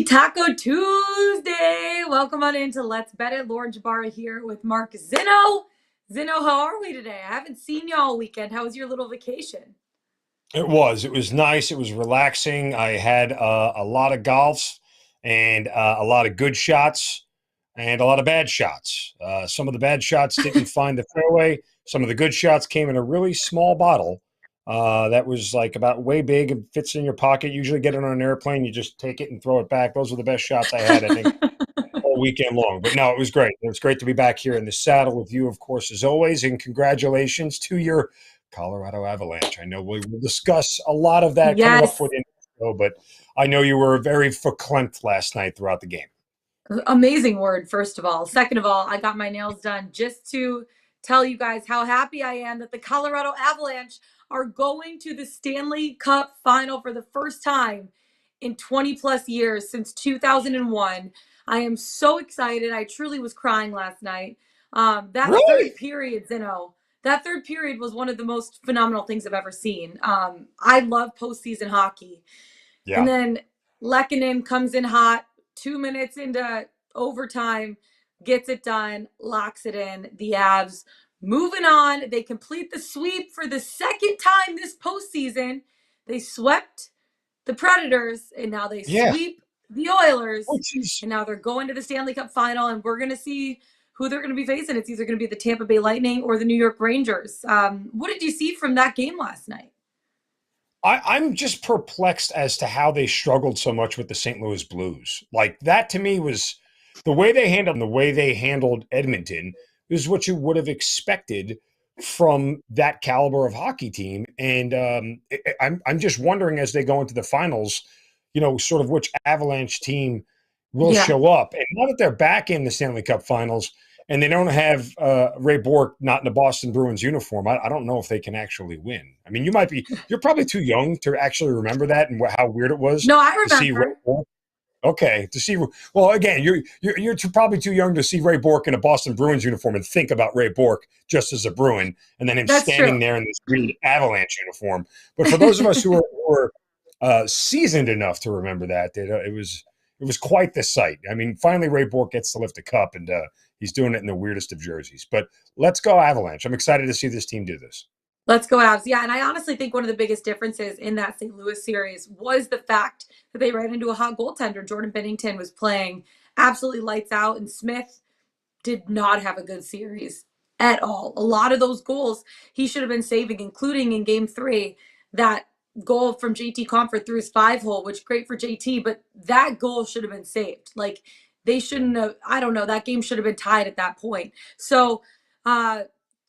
Taco Tuesday. Welcome on into Let's Bet It. Lauren Jabara here with Mark Zinno. Zinno, how are we today? I haven't seen you all weekend. How was your little vacation? It was nice. It was relaxing. I had a lot of golfs and a lot of good shots and a lot of bad shots. Some of the bad shots didn't find the fairway. Some of the good shots came in a really small bottle that was like about way big and fits in your pocket. Usually get it on an airplane. You just take it and throw it back. Those were the best shots I had, I think, all weekend long. But no, it was great. It was great to be back here in the saddle with you, of course, as always. And congratulations to your Colorado Avalanche. I know we will discuss a lot of that coming up Yes. for the show, but I know you were very verklempt last night throughout the game. Amazing word, first of all. Second of all, I got my nails done just to tell you guys how happy I am that the Colorado Avalanche are going to the Stanley Cup final for the first time in 20 plus years since 2001. I am so excited. I truly was crying last night. That Really? third period, Zeno, that third period was one of the most phenomenal things I've ever seen. I love postseason hockey. And Yeah. then Lehkonen comes in hot, 2 minutes into overtime, gets it done, locks it in. The Avs moving on. They complete the sweep for the second time this postseason. They swept the Predators, and now they Yeah. sweep the Oilers. Which is And now they're going to the Stanley Cup final, and we're going to see who they're going to be facing. It's either going to be the Tampa Bay Lightning or the New York Rangers. What did you see from that game last night? I'm just perplexed as to how they struggled so much with the St. Louis Blues. Like that to me was the way they handled Edmonton is what you would have expected from that caliber of hockey team. And I'm just wondering as they go into the finals, sort of which Avalanche team will Yeah, show up. And now that they're back in the Stanley Cup Finals and they don't have Ray Bourque not in the Boston Bruins uniform, I don't know if they can actually win. I mean, you're probably too young to actually remember that and how weird it was no, I to see Ray remember. Bourque. Okay, to see. Well, again, probably too young to see Ray Bourque in a Boston Bruins uniform and think about Ray Bourque just as a Bruin, and then him That's true. standing there in this green Avalanche uniform. But for those of us who are seasoned enough to remember that, it was quite the sight. I mean, finally Ray Bourque gets to lift a cup, and he's doing it in the weirdest of jerseys. But let's go Avalanche! I'm excited to see this team do this. Let's go Avs. Yeah, and I honestly think one of the biggest differences in that St. Louis series was the fact that they ran into a hot goaltender. Jordan Bennington was playing absolutely lights out, and Smith did not have a good series at all. A lot of those goals he should have been saving, including in game three, that goal from JT Comfort through his 5-hole, which great for JT, but that goal should have been saved. Like they shouldn't have, I don't know, that game should have been tied at that point. So uh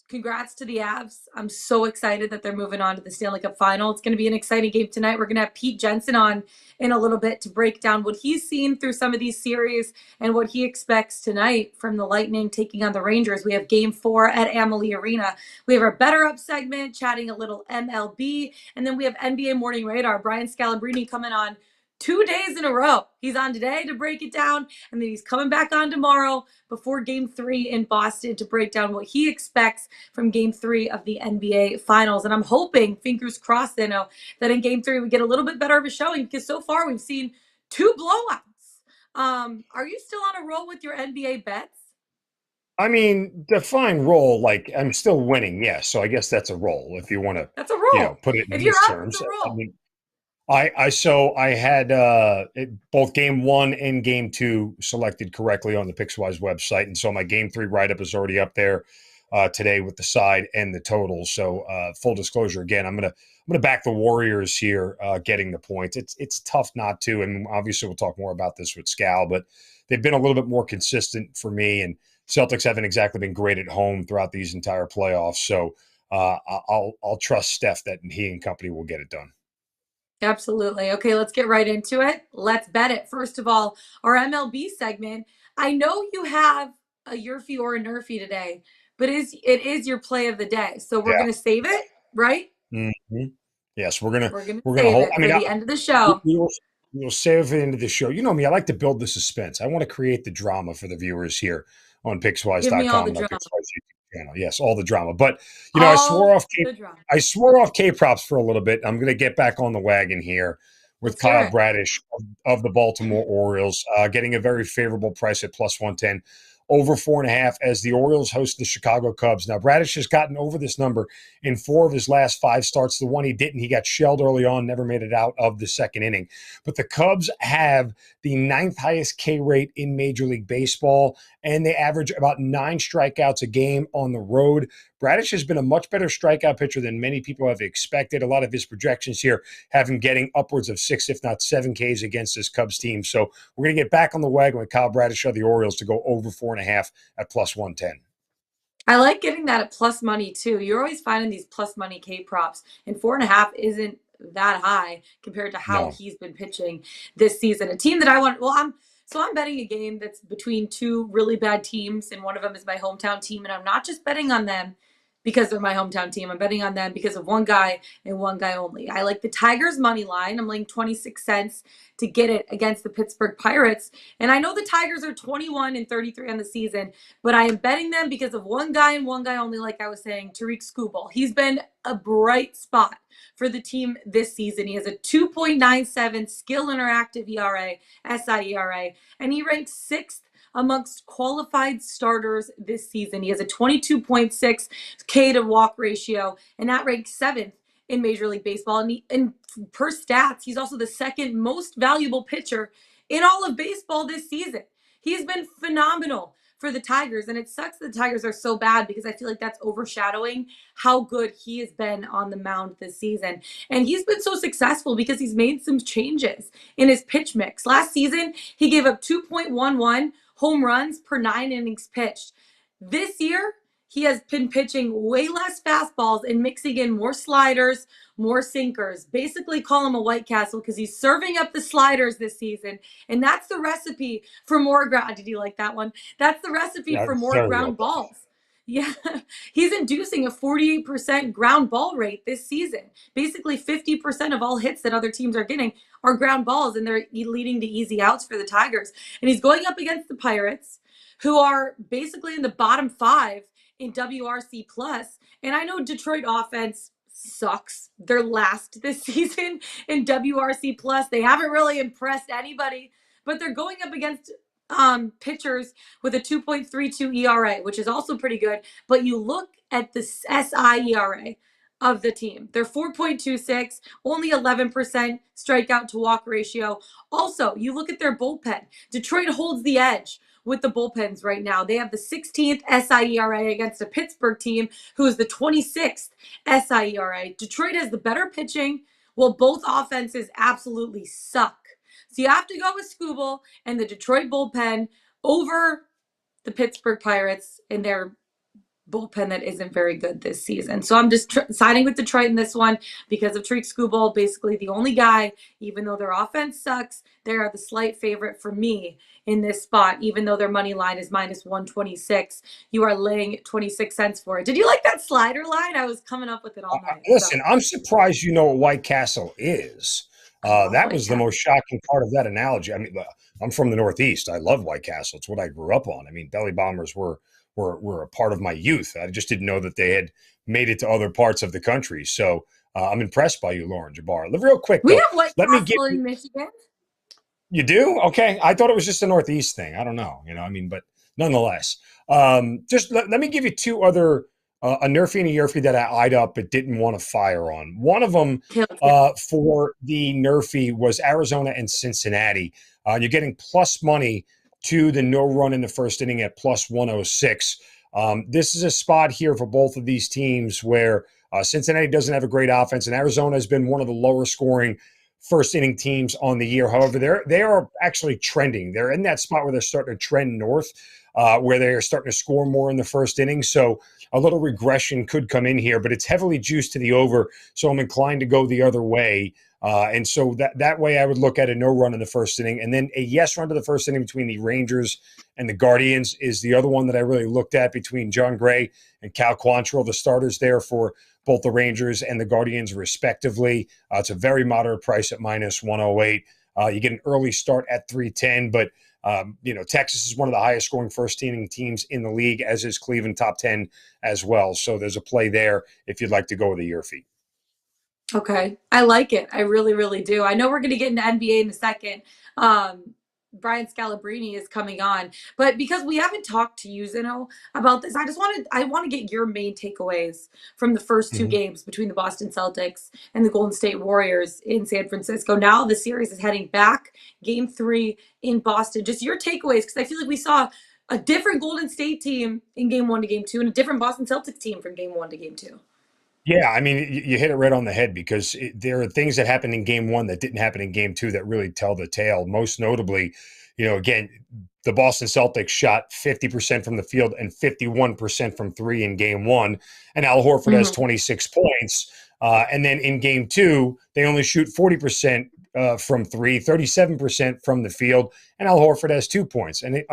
congrats to the Avs. I'm so excited that they're moving on to the Stanley Cup final. It's going to be an exciting game tonight. We're going to have Pete Jensen on in a little bit to break down what he's seen through some of these series and what he expects tonight from the Lightning taking on the Rangers. We have game 4 at Amalie Arena. We have our Better Up segment, chatting a little MLB, and then we have NBA Morning Radar. Brian Scalabrine coming on 2 days in a row. He's on today to break it down, and then he's coming back on tomorrow before game 3 in Boston to break down what he expects from game 3 of the NBA Finals. And I'm hoping, fingers crossed, that in game 3 we get a little bit better of a showing because so far we've seen 2 blowouts. Are you still on a roll with your NBA bets? I mean, define roll like I'm still winning, yes. So I guess that's a roll if you want to, That's a roll. put it If in you're these up, it's terms. a I roll. mean, I had both game 1 and game 2 selected correctly on the Pickswise website, and so my game 3 write up is already up there today with the side and the total. So full disclosure, again, I'm gonna back the Warriors here, getting the points. It's tough not to, and obviously we'll talk more about this with Scal, but they've been a little bit more consistent for me, and Celtics haven't exactly been great at home throughout these entire playoffs. So I'll trust Steph that he and company will get it done. Absolutely. Okay, let's get right into it. Let's bet it. First of all, our MLB segment. I know you have a Yurfie or a Nerfie today, but it is your play of the day. So we're Yeah. gonna save it, right? Mm-hmm. Yes, we're gonna We're gonna we're gonna save hold. it I for mean, the end of the we- show. we'll we'll save it into the show. You know me; I like to build the suspense. I want to create the drama for the viewers here on Give me all Pickswise.com the and our drama. Pickswise YouTube channel. Yes, all the drama. But I swore All off the drama. K props for a little bit. I'm going to get back on the wagon here with Let's hear Kyle it. Bradish of the Baltimore Orioles, getting a very favorable price at plus 110. Over 4.5 as the Orioles host the Chicago Cubs. Now, Bradish has gotten over this number in 4 of his last 5 starts. The one he didn't, he got shelled early on, never made it out of the second inning. But the Cubs have the 9th highest K rate in Major League Baseball, and they average about 9 strikeouts a game on the road. Bradish has been a much better strikeout pitcher than many people have expected. A lot of his projections here have him getting upwards of 6, if not 7 Ks against this Cubs team. So we're going to get back on the wagon with Kyle Bradish of the Orioles to go over 4.5 at plus 110. I like getting that at plus money too. You're always finding these plus money K props, and 4.5 isn't that high compared to how No. he's been pitching this season. A team that I want, I'm betting a game that's between 2 really bad teams, and one of them is my hometown team, and I'm not just betting on them because they're my hometown team. I'm betting on them because of one guy and one guy only. I like the Tigers money line. I'm laying 26 cents to get it against the Pittsburgh Pirates. And I know the Tigers are 21-33 on the season, but I am betting them because of one guy and one guy only, like I was saying, Tariq Skubal. He's been a bright spot for the team this season. He has a 2.97 skill interactive ERA, SI ERA, and he ranks 6th amongst qualified starters this season. He has a 22.6 K to walk ratio, and that ranks 7th in Major League Baseball. And per stats, he's also the 2nd most valuable pitcher in all of baseball this season. He's been phenomenal for the Tigers, and it sucks that the Tigers are so bad because I feel like that's overshadowing how good he has been on the mound this season. And he's been so successful because he's made some changes in his pitch mix. Last season, he gave up 2.11 home runs per 9 innings pitched. This year, he has been pitching way less fastballs and mixing in more sliders, more sinkers. Basically, call him a White Castle because he's serving up the sliders this season. And that's the recipe for more ground. Did you like that one? That's the recipe Yeah, for more very well ground done. balls. Yeah, he's inducing a 48% ground ball rate this season. Basically, 50% of all hits that other teams are getting are ground balls, and they're leading to easy outs for the Tigers. And he's going up against the Pirates, who are basically in the bottom 5 in WRC plus. And I know Detroit offense sucks. They're last this season in WRC plus. They haven't really impressed anybody, but they're going up against pitchers with a 2.32 ERA, which is also pretty good. But you look at the SI ERA of the team. They're 4.26, only 11% strikeout to walk ratio. Also, you look at their bullpen. Detroit holds the edge with the bullpens right now. They have the 16th SI ERA against a Pittsburgh team who is the 26th SI ERA. Detroit has the better pitching, while both offenses absolutely suck. So you have to go with Skubal and the Detroit bullpen over the Pittsburgh Pirates and their bullpen that isn't very good this season. So I'm just siding with Detroit in this one because of Tariq Skubal, basically the only guy, even though their offense sucks, they are the slight favorite for me in this spot, even though their money line is minus 126. You are laying 26 cents for it. Did you like that slider line? I was coming up with it all night. Listen, I'm surprised you know what White Castle is. I love That White was the Castle. most shocking part of that analogy. I mean, I'm from the Northeast. I love White Castle. It's what I grew up on. I mean, belly bombers were a part of my youth. I just didn't know that they had made it to other parts of the country. So I'm impressed by you, Lauren Jabbar. Real quick We though, have White let me give Castle you. in Michigan. You do? Okay. I thought it was just a Northeast thing. I don't know. I mean, but nonetheless, just let me give you 2 other, a Nerfy and a Yerfy that I eyed up but didn't want to fire on. One of them for the Nerfy was Arizona and Cincinnati. You're getting plus money to the no run in the first inning at plus 106. This is a spot here for both of these teams where Cincinnati doesn't have a great offense, and Arizona has been one of the lower scoring first inning teams on the year. However, they are actually trending. They're in that spot where they're starting to trend north, where they're starting to score more in the first inning. So a little regression could come in here, but it's heavily juiced to the over. So I'm inclined to go the other way. And so that way I would look at a no run in the first inning, and then a yes run to the first inning between the Rangers and the Guardians is the other one that I really looked at between John Gray and Cal Quantrill, the starters there for both the Rangers and the Guardians respectively. It's a very moderate price at minus 108. You get an early start at 310, but Texas is one of the highest scoring first inning teams in the league, as is Cleveland, top 10 as well. So there's a play there if you'd like to go with a Yerfy. Okay. I like it. I really, really do. I know we're going to get into NBA in a second. Brian Scalabrine is coming on, but because we haven't talked to you, Zeno, about this, I want to get your main takeaways from the first two Mhm. games between the Boston Celtics and the Golden State Warriors in San Francisco. Now the series is heading back, game three in Boston. Just your takeaways, because I feel like we saw a different Golden State team in game one to game two and a different Boston Celtics team from game one to game two. Yeah, I mean, you hit it right on the head because there are things that happened in game one that didn't happen in game two that really tell the tale. Most notably, again, the Boston Celtics shot 50% from the field and 51% from three in game one, and Al Horford has Mhm. 26 points. And then in game two, they only shoot 40% from three, 37% from the field, and Al Horford has 2 points. And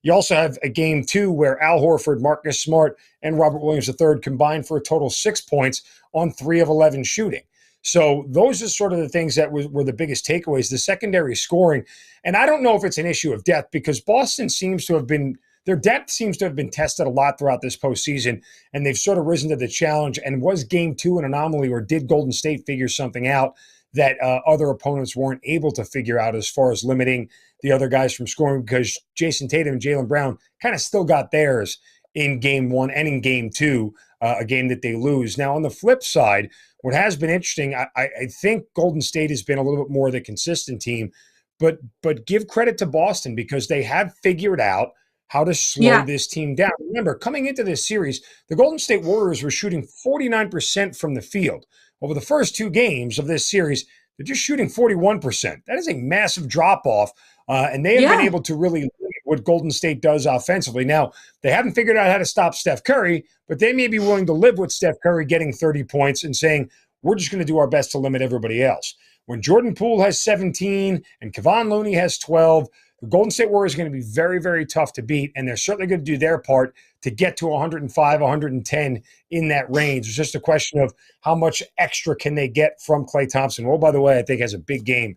you also have a game two where Al Horford, Marcus Smart, and Robert Williams III combined for a total 6 points on 3 of 11 shooting. So those are sort of the things that were the biggest takeaways. The secondary scoring, and I don't know if it's an issue of depth because Boston seems to have been their depth seems to have been tested a lot throughout this postseason, and they've sort of risen to the challenge. And was game two an anomaly, or did Golden State figure something out that other opponents weren't able to figure out as far as limiting the other guys from scoring? Because Jason Tatum and Jaylen Brown kind of still got theirs in game one and in game two, a game that they lose. Now, on the flip side, what has been interesting, I think Golden State has been a little bit more the consistent team, but give credit to Boston because they have figured out how to slow Yeah. this team down. Remember, coming into this series, the Golden State Warriors were shooting 49% from the field. Over the first two games of this series, they're just shooting 41%. That is a massive drop off, and they have been Yeah. able to really limit what Golden State does offensively. Now, they haven't figured out how to stop Steph Curry, but they may be willing to live with Steph Curry getting 30 points and saying, we're just going to do our best to limit everybody else. When Jordan Poole has 17 and Kevon Looney has 12, the Golden State Warriors are going to be very, very tough to beat, and they're certainly going to do their part to get to 105, 110 in that range. It's just a question of how much extra can they get from Klay Thompson. Well, by the way, I think has a big game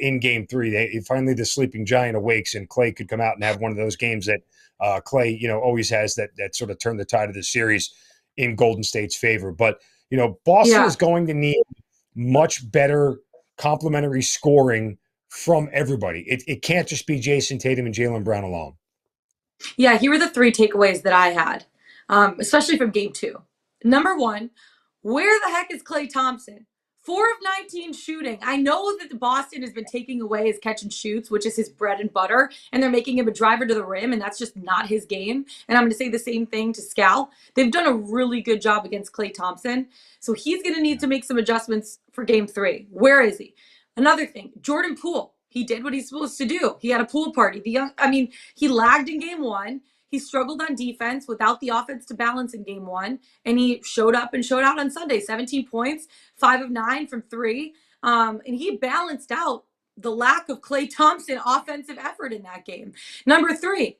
in game three. Finally, the sleeping giant awakes, and Klay could come out and have one of those games that Klay, always has that sort of turned the tide of the series in Golden State's favor. But, Boston Yeah. is going to need much better complementary scoring from everybody. It can't just be Jason Tatum and Jaylen Brown alone. Yeah, here were the three takeaways that I had, especially from game two. Number one, where the heck is Klay Thompson? 4 of 19 shooting. I know that the Boston has been taking away his catch and shoots, which is his bread and butter, and they're making him a driver to the rim, and that's just not his game. And I'm going to say the same thing to Scal. They've done a really good job against Klay Thompson, so he's going to need to make some adjustments for game three. Where is he? Another thing, Jordan Poole. He did what he's supposed to do. He had a pool party. He lagged in game one. He struggled on defense without the offense to balance in game one. And he showed up and showed out on Sunday. 17 points, 5 of 9 from three. And he balanced out the lack of Klay Thompson offensive effort in that game. Number three,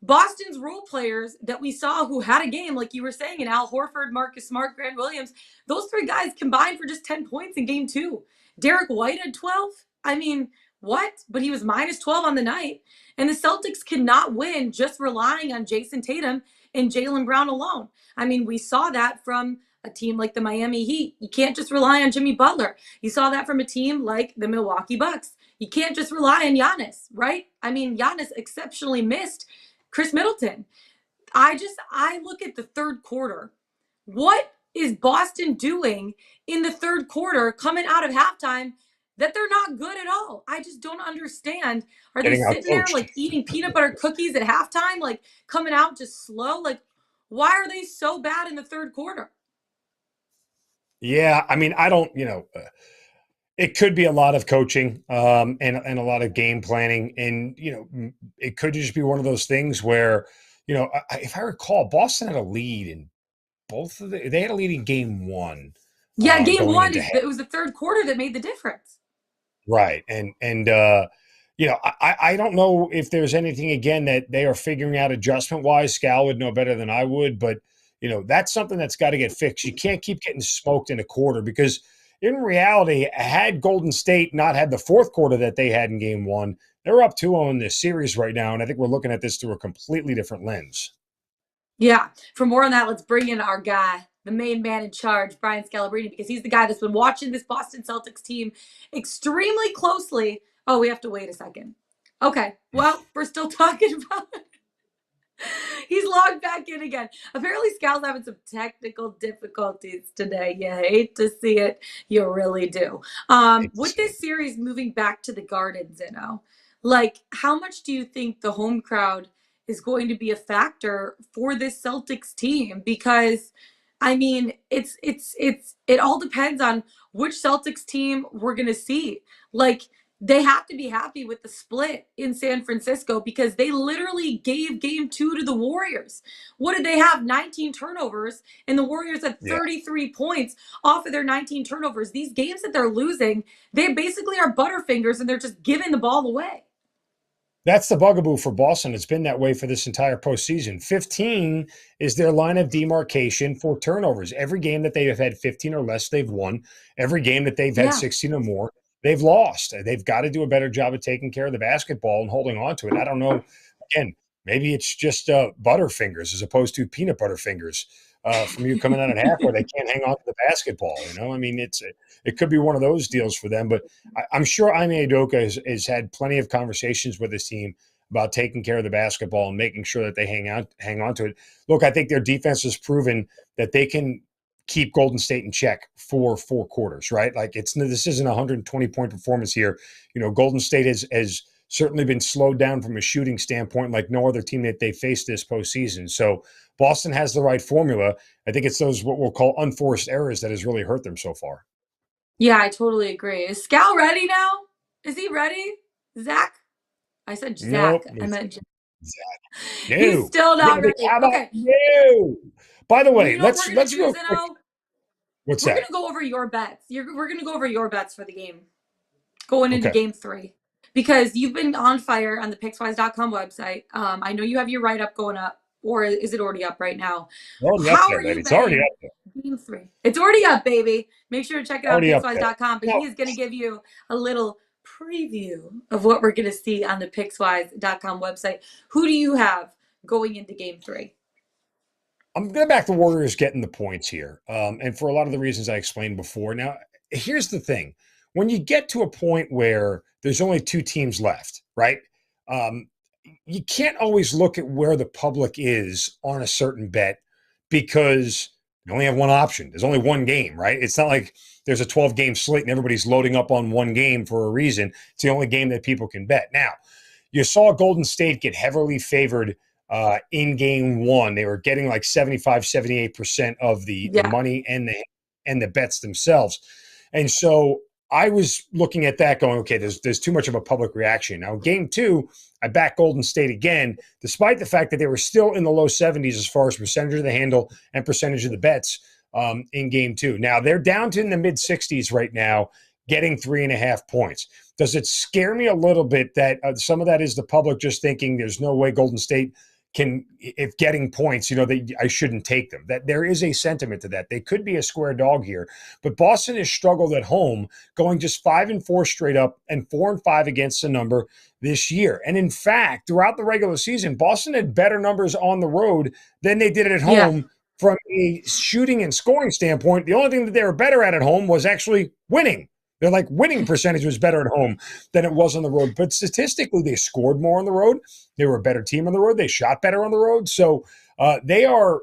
Boston's role players that we saw who had a game, like you were saying, in Al Horford, Marcus Smart, Grant Williams, those three guys combined for just 10 points in game two. Derek White had 12. I mean, what? But he was minus 12 on the night. And the Celtics cannot win just relying on Jason Tatum and Jaylen Brown alone. I mean, we saw that from a team like the Miami Heat. You can't just rely on Jimmy Butler. You saw that from a team like the Milwaukee Bucks. You can't just rely on Giannis, right? I mean, Giannis exceptionally missed Chris Middleton. I look at the third quarter. What is Boston doing in the third quarter coming out of halftime that they're not good at all? I just don't understand. Are they Getting out sitting there coached. like eating peanut butter cookies at halftime, like coming out just slow? Like, why are they so bad in the third quarter? Yeah, I mean, I don't, it could be a lot of coaching and a lot of game planning. And, it could just be one of those things where, if I recall, Boston had a lead in they had a lead in game one Yeah, game going one into is it was the third quarter that made the difference. right. And I don't know if there's anything again that they are figuring out adjustment wise. Scal would know better than I would, but that's something that's got to get fixed. You can't keep getting smoked in a quarter because in reality, had Golden State not had the fourth quarter that they had in game one, they're up 2-0 in this series right now. And I think we're looking at this through a completely different lens. Yeah. For more on that, let's bring in our guy, the main man in charge, Brian Scalabrine, because he's the guy that's been watching this Boston Celtics team extremely closely. Oh, we have to wait a second. Okay, well, we're still talking about it. He's logged back in again. Apparently, Scal's having some technical difficulties today. You hate to see it. You really do. With this series moving back to the Garden, Zeno, like, how much do you think the home crowd is going to be a factor for this Celtics team? Because, I mean, it all depends on which Celtics team we're going to see. Like, they have to be happy with the split in San Francisco because they literally gave game 2 to the Warriors. What did they have? 19 turnovers, and the Warriors had 33 points off of their 19 turnovers. These games that they're losing, they basically are butterfingers, and they're just giving the ball away. That's the bugaboo for Boston. It's been that way for this entire postseason. 15 is their line of demarcation for turnovers. Every game that they have had 15 or less, they've won. Every game that they've had 16 or more, they've lost. They've got to do a better job of taking care of the basketball and holding on to it. I don't know. Again, maybe it's just butterfingers as opposed to peanut butter fingers from you coming out at half where they can't hang on to the basketball. You know, I mean, it could be one of those deals for them. But I'm sure Ime Udoka has had plenty of conversations with his team about taking care of the basketball and making sure that they hang on to it. Look, I think their defense has proven that they can keep Golden State in check for 4 quarters, right? Like this isn't a 120-point performance here. You know, Golden State has certainly been slowed down from a shooting standpoint like no other team that they faced this postseason. So Boston has the right formula. I think it's those what we'll call unforced errors that has really hurt them so far. Yeah, I totally agree. Is Scal ready now? Is he ready? Zach? I said Zach. Nope. I meant Zach. No. He's still not ready. Okay. No. By the way, let's go. What's we're that? Gonna go over your bets. We're gonna go over your bets for the game going into game 3 because you've been on fire on the Pickswise.com website. I know you have your write up going up, or is it already up right now? How are you? It's already up there. Game 3. It's already up, baby. Make sure to check it out on Pickswise.com. But he is going to give you a little preview of what we're going to see on the Pickswise.com website. Who do you have going into game 3? I'm going to back the Warriors getting the points here. And for a lot of the reasons I explained before. Now, here's the thing. When you get to a point where there's only 2 teams left, right? You can't always look at where the public is on a certain bet because you only have one option. There's only one game, right? It's not like there's a 12-game slate and everybody's loading up on one game for a reason. It's the only game that people can bet. Now, you saw Golden State get heavily favored in game 1. They were getting like 75, 78% of the money and the bets themselves. And so I was looking at that going, okay, there's too much of a public reaction. Now, game 2, I backed Golden State again, despite the fact that they were still in the low 70s as far as percentage of the handle and percentage of the bets in game 2. Now, they're down to in the mid-60s right now, getting 3.5 points. Does it scare me a little bit that some of that is the public just thinking there's no way Golden State can, if getting points, I shouldn't take them? That there is a sentiment to that. They could be a square dog here, but Boston has struggled at home, going just 5-4 straight up and 4-5 against the number this year. And in fact, throughout the regular season, Boston had better numbers on the road than they did at home from a shooting and scoring standpoint. The only thing that they were better at home was actually winning. They're like winning percentage was better at home than it was on the road. But statistically, they scored more on the road. They were a better team on the road. They shot better on the road. So they are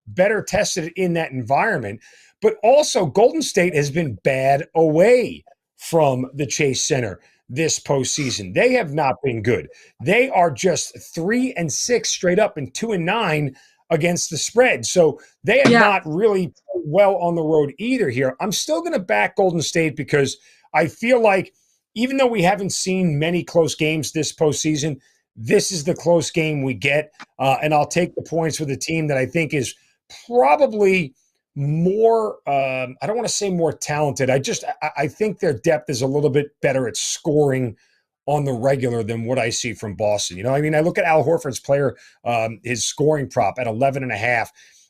better tested in that environment. But also, Golden State has been bad away from the Chase Center this postseason. They have not been good. They are just 3-6 straight up and 2-9 against the spread. So they have not really played well on the road either here. I'm still going to back Golden State because I feel like even though we haven't seen many close games this postseason, this is the close game we get. And I'll take the points for the team that I think is probably more, I don't want to say more talented. I think their depth is a little bit better at scoring on the regular than what I see from Boston. I look at Al Horford's player, his scoring prop at 11.5,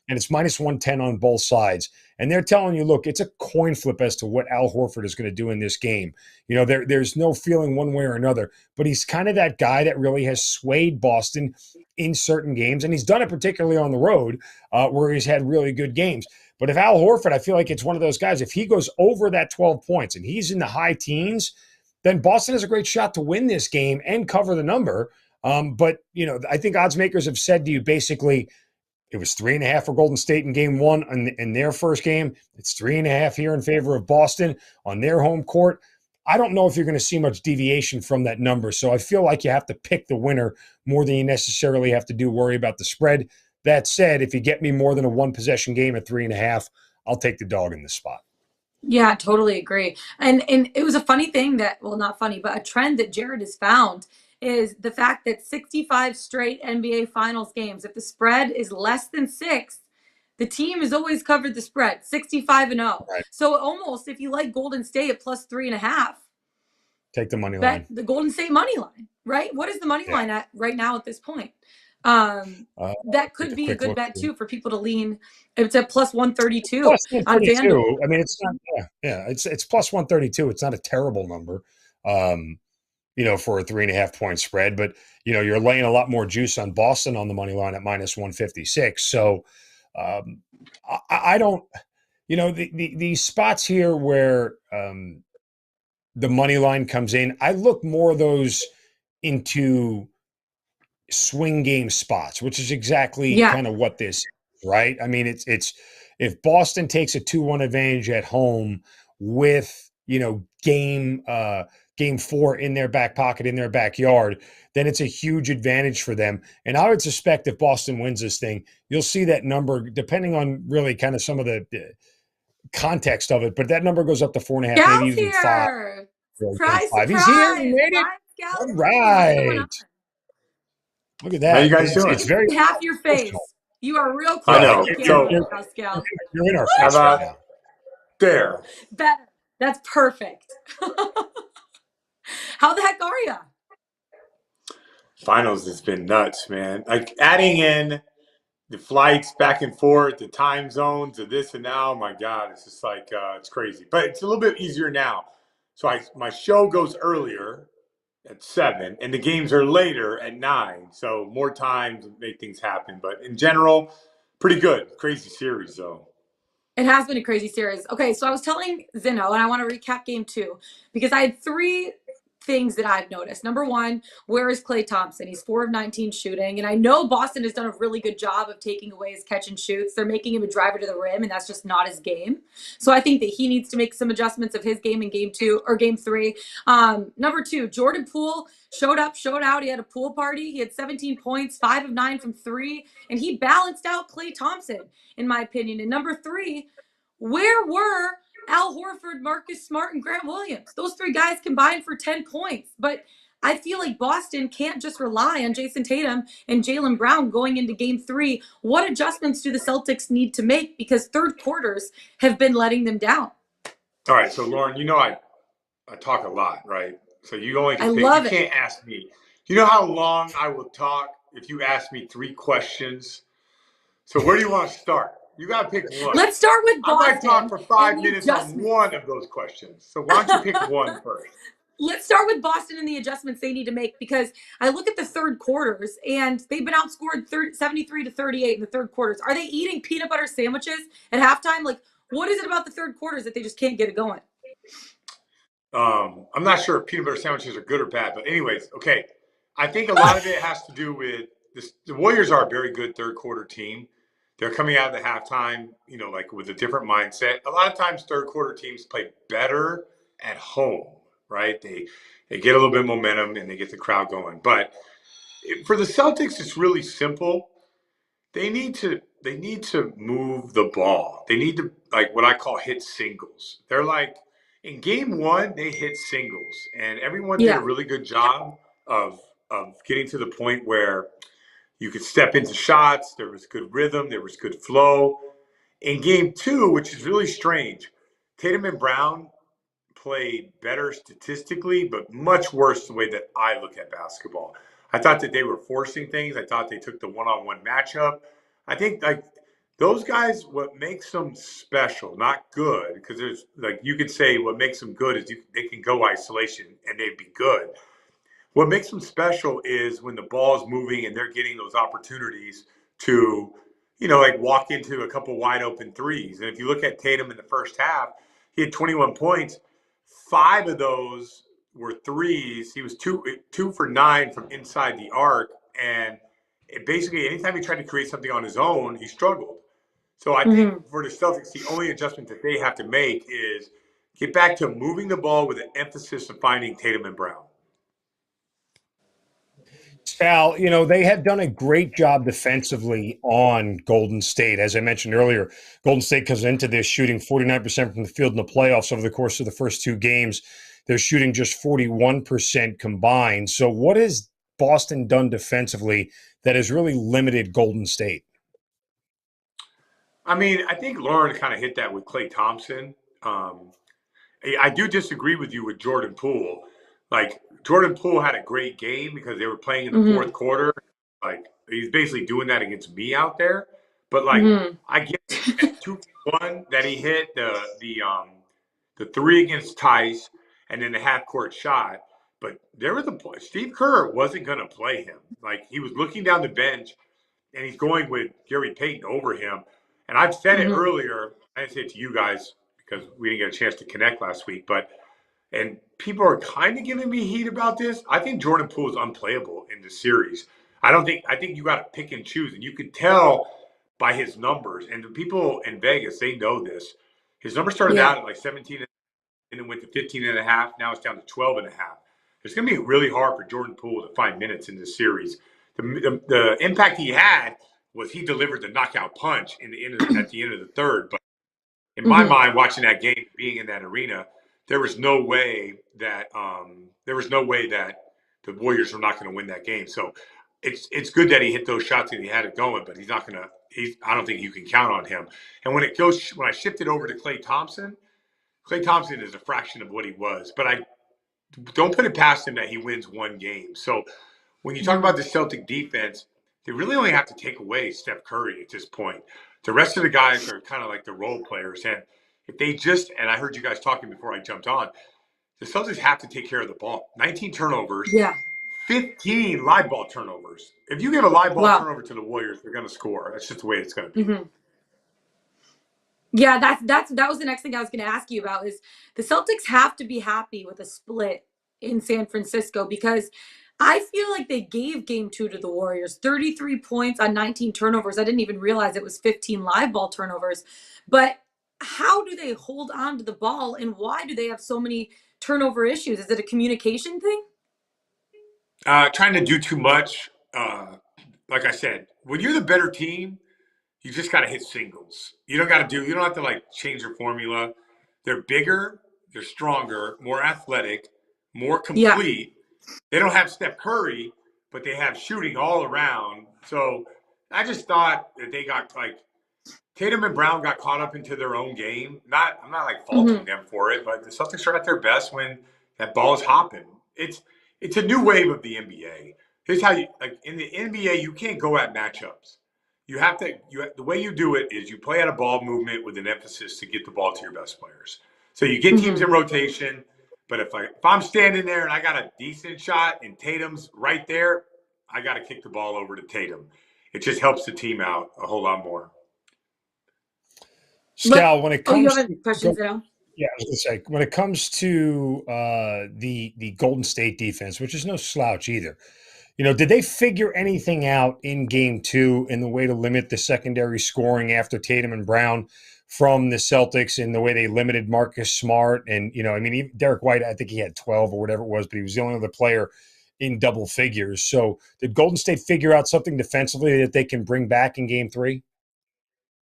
and it's minus 110 on both sides. And they're telling you, look, it's a coin flip as to what Al Horford is going to do in this game. There's no feeling one way or another, but he's kind of that guy that really has swayed Boston in certain games. And he's done it particularly on the road where he's had really good games. But if Al Horford, I feel like it's one of those guys, if he goes over that 12 points and he's in the high teens, then Boston has a great shot to win this game and cover the number. But, I think odds makers have said to you basically, it was 3.5 for Golden State in game one in their first game. It's 3.5 here in favor of Boston on their home court. I don't know if you're going to see much deviation from that number. So I feel like you have to pick the winner more than you necessarily have to worry about the spread. That said, if you get me more than a one possession game at 3.5, I'll take the dog in this spot. Yeah, totally agree. And it was a funny thing that, well, not funny, but a trend that Jared has found is the fact that 65 straight NBA Finals games, if the spread is less than 6, the team has always covered the spread, 65-0. Right. So almost, if you like Golden State at plus 3.5, take the money bet line. the Golden State money line, right? What is the money line at right now at this point? That could be a good bet too for people to lean. It's at plus 132 plus on 132. FanDuel. I mean, it's not. Yeah, it's plus 132. It's not a terrible number, for a 3.5 point spread. But you're laying a lot more juice on Boston on the money line at minus 156. So I don't. These spots here where the money line comes in, I look more of those into swing game spots, which is exactly kind of what this is, right? I mean, it's if Boston takes a 2-1 advantage at home with, game 4 in their back pocket, in their backyard, then it's a huge advantage for them. And I would suspect if Boston wins this thing, you'll see that number, depending on really kind of some of the context of it, but that number goes up to 4.5, maybe even 5. Surprise, 5. He's here. He made it. All right. Look at that. How you guys doing? It's very half your face. You are real cute. I know. You're in our face right now. There. Better. That's perfect. How the heck are you? Finals has been nuts, man. Like adding in the flights back and forth, the time zones, of this and now. My God, it's just like it's crazy. But it's a little bit easier now. So my show goes earlier at 7, and the games are later at 9. So more time to make things happen. But in general, pretty good. Crazy series, though. It has been a crazy series. Okay, so I was telling Zeno, and I want to recap game 2, because I had 3 things that I've noticed. Number 1, where is Klay Thompson? He's 4 of 19 shooting, and I know Boston has done a really good job of taking away his catch and shoots. They're making him a driver to the rim, and that's just not his game. So I think that he needs to make some adjustments of his game in game 2 or game 3. Number 2, Jordan Poole showed up, showed out. He had a pool party. He had 17 points, 5 of 9 from 3, and he balanced out Klay Thompson, in my opinion. And number 3, where were Al Horford, Marcus Smart, and Grant Williams? Those 3 guys combined for 10 points. But I feel like Boston can't just rely on Jason Tatum and Jaylen Brown going into game 3. What adjustments do the Celtics need to make? Because third quarters have been letting them down. All right. So, Lauren, I talk a lot, right? So you only can you can't ask me. You know how long I will talk if you ask me 3 questions? So where do you want to start? You got to pick one. Let's start with Boston. I might talk for 5 minutes on one of those questions. So why don't you pick one first? Let's start with Boston and the adjustments they need to make, because I look at the third quarters and they've been outscored 73-38 in the third quarters. Are they eating peanut butter sandwiches at halftime? Like, what is it about the third quarters that they just can't get it going? I'm not sure if peanut butter sandwiches are good or bad, but anyways, okay. I think a lot of it has to do with this. The Warriors are a very good third quarter team. They're coming out of the halftime, like with a different mindset. A lot of times third quarter teams play better at home, right? They get a little bit of momentum and they get the crowd going. But for the Celtics, it's really simple. They need to move the ball. They need to, like what I call hit singles. They're like, in game 1, they hit singles. And everyone did a really good job of getting to the point where you could step into shots. There was good rhythm. There was good flow. In game 2, which is really strange, Tatum and Brown played better statistically, but much worse the way that I look at basketball. I thought that they were forcing things. I thought they took the one-on-one matchup. I think like those guys, what makes them special, not good, because there's like you could say what makes them good is they can go isolation and they'd be good. What makes them special is when the ball is moving and they're getting those opportunities to like walk into a couple wide open threes. And if you look at Tatum in the first half, he had 21 points. 5 of those were threes. He was two for 9 from inside the arc. And basically, anytime he tried to create something on his own, he struggled. So I think for the Celtics, the only adjustment that they have to make is get back to moving the ball with an emphasis of finding Tatum and Brown. Sal, they had done a great job defensively on Golden State. As I mentioned earlier, Golden State comes into this shooting 49% from the field in the playoffs over the course of the first 2 games. They're shooting just 41% combined. So what has Boston done defensively that has really limited Golden State? I mean, I think Lauren kind of hit that with Klay Thompson. I do disagree with you with Jordan Poole. Like, Jordan Poole had a great game because they were playing in the fourth quarter. Like, he's basically doing that against me out there. But like, I get that 2-1 that he hit, the 3 against Tice, and then the half court shot. But there was a point. Steve Kerr wasn't going to play him. Like, he was looking down the bench, and he's going with Gary Payton over him. And I've said it earlier. I didn't say it to you guys because we didn't get a chance to connect last week. And people are kind of giving me heat about this. I think Jordan Poole is unplayable in the series. I think you got to pick and choose. And you can tell by his numbers. And the people in Vegas, they know this. His numbers started out at like 17 and then went to 15 and a half. Now it's down to 12 and a half. It's going to be really hard for Jordan Poole to find minutes in this series. The impact he had was he delivered the knockout punch at the end of the third. But in my mind, watching that game, being in that arena, there was no way that the Warriors were not going to win that game. So it's good that he hit those shots and he had it going, but he's not going to. I don't think you can count on him. And when I shifted over to Klay Thompson is a fraction of what he was. But I don't put it past him that he wins one game. So when you talk about the Celtic defense, they really only have to take away Steph Curry at this point. The rest of the guys are kind of like the role players. And if they and I heard you guys talking before I jumped on, the Celtics have to take care of the ball. 19 turnovers, 15 live ball turnovers. If you give a live ball turnover to the Warriors, they're going to score. That's just the way it's going to be. Yeah, that was the next thing I was going to ask you about is the Celtics have to be happy with a split in San Francisco because I feel like they gave game 2 to the Warriors, 33 points on 19 turnovers. I didn't even realize it was 15 live ball turnovers. But how do they hold on to the ball and why do they have so many turnover issues? Is it a communication thing? Trying to do too much. Like I said, when you're the better team, you just got to hit singles. You don't have to like change your formula. They're bigger, they're stronger, more athletic, more complete. They don't have Steph Curry, but they have shooting all around. So I just thought that they got like Tatum and Brown got caught up into their own game. I'm not like faulting them for it, but the Celtics are at their best when that ball is hopping. It's a new wave of the NBA. Here's how in the NBA you can't go at matchups. The way you do it is you play at a ball movement with an emphasis to get the ball to your best players. So you get teams in rotation, but if I'm standing there and I got a decent shot and Tatum's right there, I got to kick the ball over to Tatum. It just helps the team out a whole lot more. Scal, when it comes you have questions now? Yeah, I was going to say, when it comes to the Golden State defense, which is no slouch either, did they figure anything out in game 2 in the way to limit the secondary scoring after Tatum and Brown from the Celtics in the way they limited Marcus Smart? And, Derek White, I think he had 12 or whatever it was, but he was the only other player in double figures. So did Golden State figure out something defensively that they can bring back in game 3?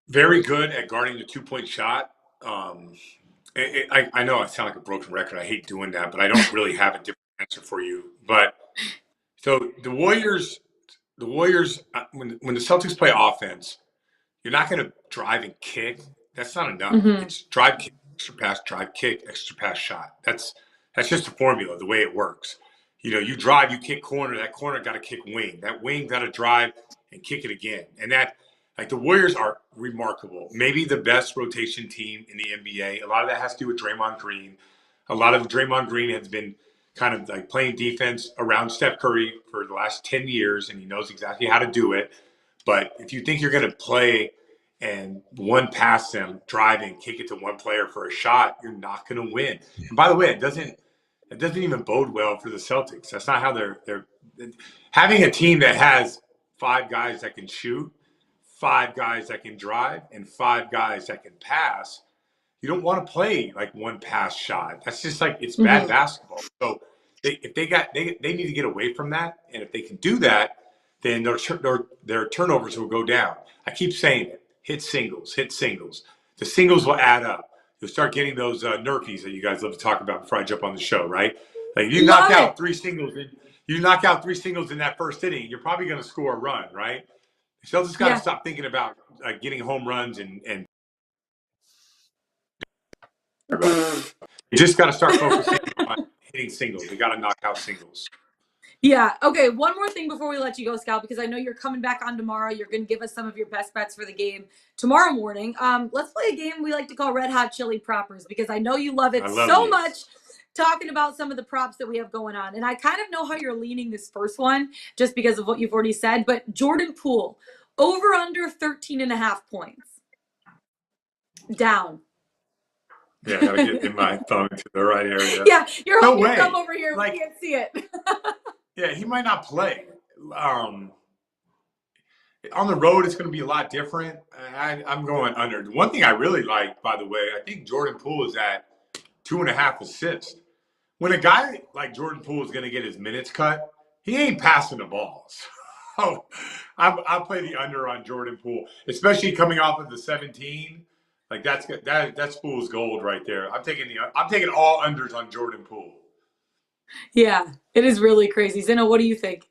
Very good at guarding the 2-point shot. I know I sound like a broken record. I hate doing that, but I don't really have a different answer for you. But so the Warriors, when the Celtics play offense, you're not going to drive and kick. That's not enough. It's drive, kick, extra pass, drive, kick, extra pass, shot. That's just a formula, the way it works. You drive, you kick corner. That corner got to kick wing. That wing got to drive and kick it again. And that, the Warriors are remarkable. Maybe the best rotation team in the NBA. A lot of that has to do with Draymond Green. A lot of Draymond Green has been kind of playing defense around Steph Curry for the last 10 years, and he knows exactly how to do it. But if you think you're going to play and one pass them, drive and kick it to one player for a shot, you're not going to win. And by the way, it doesn't even bode well for the Celtics. That's not how they're having a team that has 5 guys that can shoot, 5 guys that can drive, and 5 guys that can pass. You don't want to play like one pass shot. That's just like, it's bad basketball. So they need to get away from that. And if they can do that, then their turnovers will go down. I keep saying it. Hit singles. The singles will add up. You'll start getting those nerfies that you guys love to talk about before I jump on the show, right? Like you knock out 3 singles in that first inning, you're probably going to score a run, right? So just got to stop thinking about getting home runs and you just got to start focusing on hitting singles. You got to knock out singles. Yeah. Okay. One more thing before we let you go, Scal, because I know you're coming back on tomorrow. You're going to give us some of your best bets for the game tomorrow morning. Let's play a game we like to call Red Hot Chili Proppers, because I know you love it so much, talking about some of the props that we have going on. And I kind of know how you're leaning this first one just because of what you've already said. But Jordan Poole, over under 13.5 points. Down. Yeah, I gotta get in my thumb to the right area. Yeah, you're holding your thumb over here. We can't see it. Yeah, he might not play. On the road, it's going to be a lot different. I'm going under. One thing I really like, by the way, I think Jordan Poole is at 2.5 assists. When a guy like Jordan Poole is going to get his minutes cut, he ain't passing the balls. So I'll play the under on Jordan Poole, especially coming off of the 17. Like that's fool's gold right there. I'm taking all unders on Jordan Poole. Yeah, it is really crazy. Zeno, what do you think?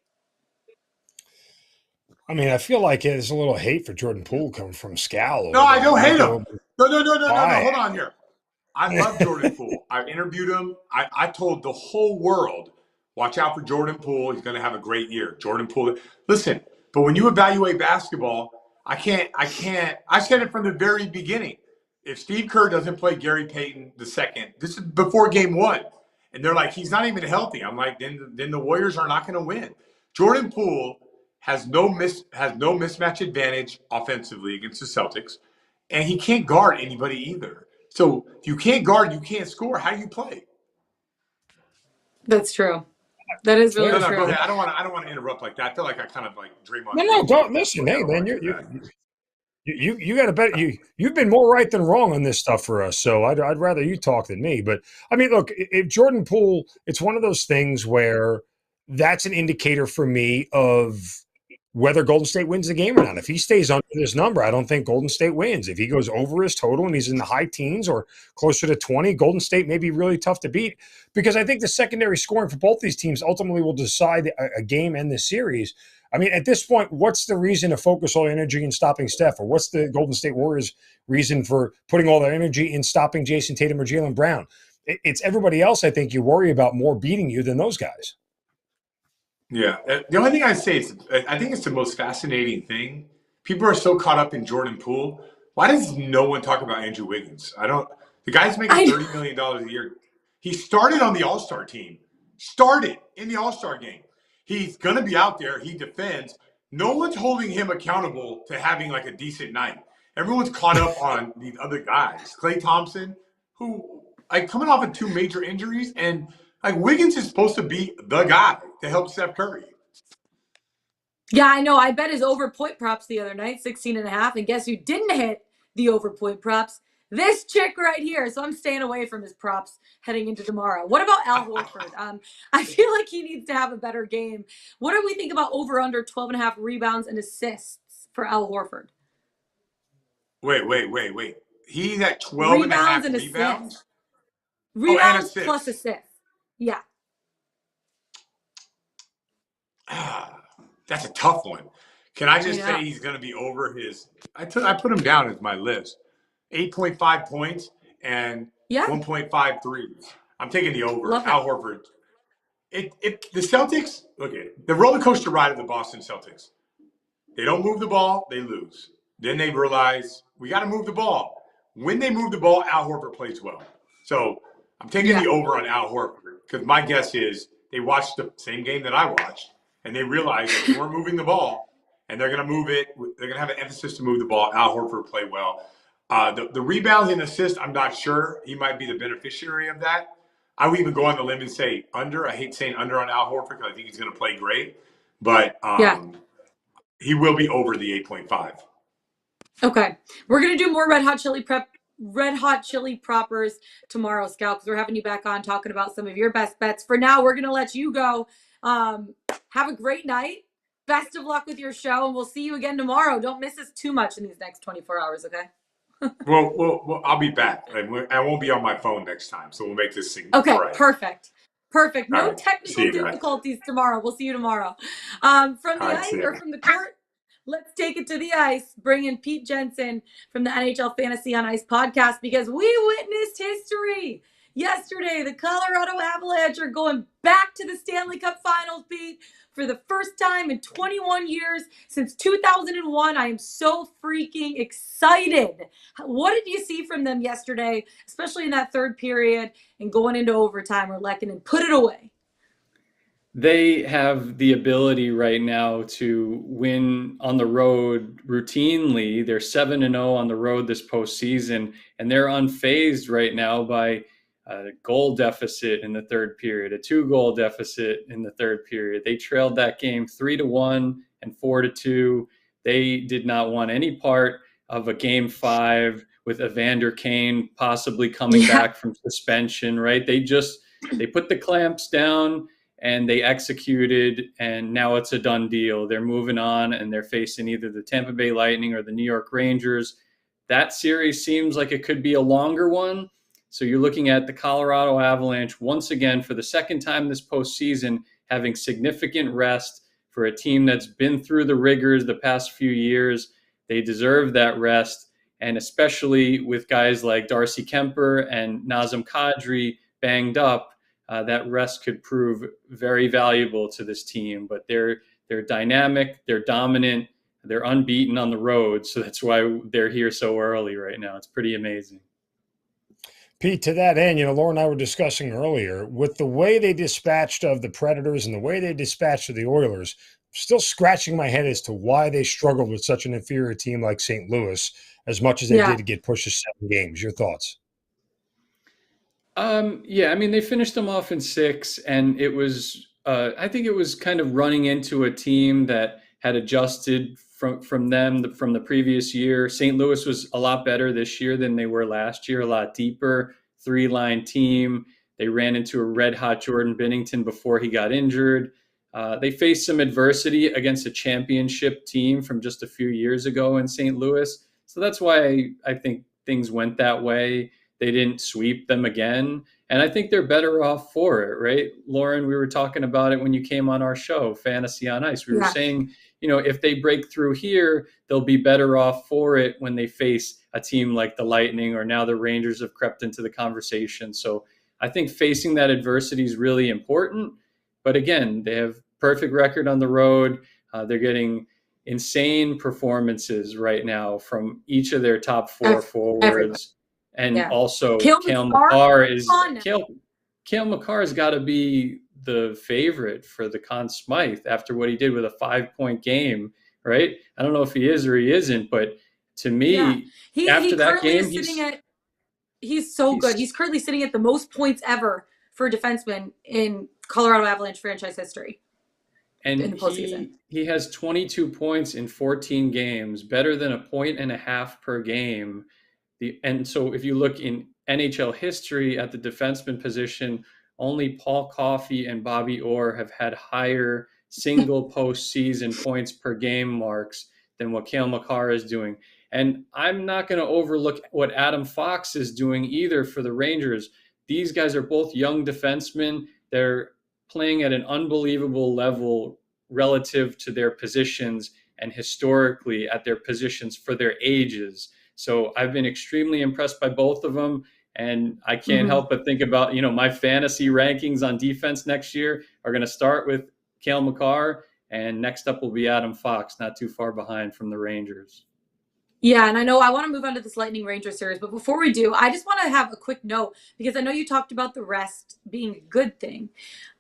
I mean, I feel like there's a little hate for Jordan Poole coming from Scal. No, I don't hate him. No. Hold on here. I love Jordan Poole. I interviewed him. I told the whole world, watch out for Jordan Poole. He's going to have a great year. Jordan Poole. Listen, but when you evaluate basketball, I said it from the very beginning. If Steve Kerr doesn't play Gary Payton the second, this is before game 1, and they're like, he's not even healthy. I'm like, then the Warriors are not going to win. Jordan Poole has no mismatch advantage offensively against the Celtics, and he can't guard anybody either. So if you can't guard, you can't score. How do you play? That's true. That is really true. Go ahead. I don't want to interrupt like that. I feel like I kind of like Draymond. No, don't listen. Hey, man, you got to bet you've been more right than wrong on this stuff for us. So I'd rather you talk than me. But I mean, look, if Jordan Poole, it's one of those things where that's an indicator for me of whether Golden State wins the game or not. If he stays under this number, I don't think Golden State wins. If he goes over his total and he's in the high teens or closer to 20, Golden State may be really tough to beat, because I think the secondary scoring for both these teams ultimately will decide a game and the series. I mean, at this point, what's the reason to focus all energy in stopping Steph? Or what's the Golden State Warriors' reason for putting all their energy in stopping Jason Tatum or Jaylen Brown? It's everybody else, I think, you worry about more beating you than those guys. Yeah. The only thing I'd say is I think it's the most fascinating thing. People are so caught up in Jordan Poole. Why does no one talk about Andrew Wiggins? The guy's making $30 million a year. He started on the All-Star team. Started in the All-Star game. He's going to be out there. He defends. No one's holding him accountable to having like a decent night. Everyone's caught up on these other guys. Klay Thompson, who like coming off of 2 major injuries, and like Wiggins is supposed to be the guy to help Steph Curry. Yeah, I know. I bet his over point props the other night, 16.5. And guess who didn't hit the over point props? This chick right here. So I'm staying away from his props heading into tomorrow. What about Al Horford? I feel like he needs to have a better game. What do we think about over under 12.5 rebounds and assists for Al Horford? Wait. He's at 12 and a half rebounds? Rebounds plus assists. Yeah. That's a tough one. Can I just say he's going to be over his – I put him down as my list. 8.5 points and 1.5 threes. I'm taking the over. Al Horford. The Celtics – look at it. The roller coaster ride of the Boston Celtics. They don't move the ball, they lose. Then they realize we got to move the ball. When they move the ball, Al Horford plays well. So I'm taking the over on Al Horford, because my guess is they watched the same game that I watched, and they realized if they weren't moving the ball, and they're going to move it. They're going to have an emphasis to move the ball. Al Horford played well. The rebounds and assists, I'm not sure. He might be the beneficiary of that. I would even go on the limb and say under. I hate saying under on Al Horford because I think he's going to play great, but he will be over the 8.5. Okay, we're gonna do more Red Hot Chili Proppers tomorrow, Scal, because we're having you back on talking about some of your best bets. For now, we're gonna let you go. Have a great night. Best of luck with your show, and we'll see you again tomorrow. Don't miss us too much in these next 24 hours, okay? Well, I'll be back. I won't be on my phone next time, so we'll make this thing okay. right. Perfect. No right. technical difficulties tomorrow. We'll see you tomorrow. From the ice or from the court. Let's take it to the ice. Bring in Pete Jensen from the NHL Fantasy on Ice podcast because we witnessed history. Yesterday, the Colorado Avalanche are going back to the Stanley Cup Finals, Pete, for the first time in 21 years since 2001. I am so freaking excited. What did you see from them yesterday, especially in that third period and going into overtime where Lehkonen put it away? They have the ability right now to win on the road routinely. They're 7-0 on the road this postseason, and they're unfazed right now by a goal deficit in the third period, a 2-goal deficit in the third period. They trailed that game 3-1 and 4-2. They did not want any part of a game 5 with Evander Kane possibly coming back from suspension, right? They put the clamps down and they executed, and now it's a done deal. They're moving on, and they're facing either the Tampa Bay Lightning or the New York Rangers. That series seems like it could be a longer one. So you're looking at the Colorado Avalanche once again for the second time this postseason having significant rest for a team that's been through the rigors the past few years. They deserve that rest, and especially with guys like Darcy Kemper and Nazem Kadri banged up, that rest could prove very valuable to this team. But they're dynamic, they're dominant, they're unbeaten on the road. So that's why they're here so early right now. It's pretty amazing. Pete, to that end, Laura and I were discussing earlier, with the way they dispatched of the Predators and the way they dispatched of the Oilers, still scratching my head as to why they struggled with such an inferior team like St. Louis as much as they did to get pushed to 7 games. Your thoughts? They finished them off in 6, and it was, I think it was kind of running into a team that had adjusted from the previous year. St. Louis was a lot better this year than they were last year, a lot deeper, 3-line team. They ran into a red-hot Jordan Binnington before he got injured. They faced some adversity against a championship team from just a few years ago in St. Louis. So that's why I think things went that way. They didn't sweep them again. And I think they're better off for it, right? Lauren, we were talking about it when you came on our show, Fantasy on Ice. We were saying, if they break through here, they'll be better off for it when they face a team like the Lightning, or now the Rangers have crept into the conversation. So I think facing that adversity is really important. But again, they have perfect record on the road. They're getting insane performances right now from each of their top 4 forwards. And also, Cale Makar has got to be the favorite for the Conn Smythe after what he did with a 5-point game, right? I don't know if he is or he isn't, but to me, after that game, he's so good. He's currently sitting at the most points ever for a defenseman in Colorado Avalanche franchise history. And in the postseason. He has 22 points in 14 games, better than 1.5 points per game. And so if you look in NHL history at the defenseman position, only Paul Coffey and Bobby Orr have had higher single postseason points per game marks than what Cale Makar is doing. And I'm not going to overlook what Adam Fox is doing either for the Rangers. These guys are both young defensemen. They're playing at an unbelievable level relative to their positions and historically at their positions for their ages. So I've been extremely impressed by both of them. And I can't help but think about, my fantasy rankings on defense next year are going to start with Cale Makar, and next up will be Adam Fox, not too far behind from the Rangers. Yeah, and I know I want to move on to this Lightning Ranger series, but before we do, I just want to have a quick note because I know you talked about the rest being a good thing.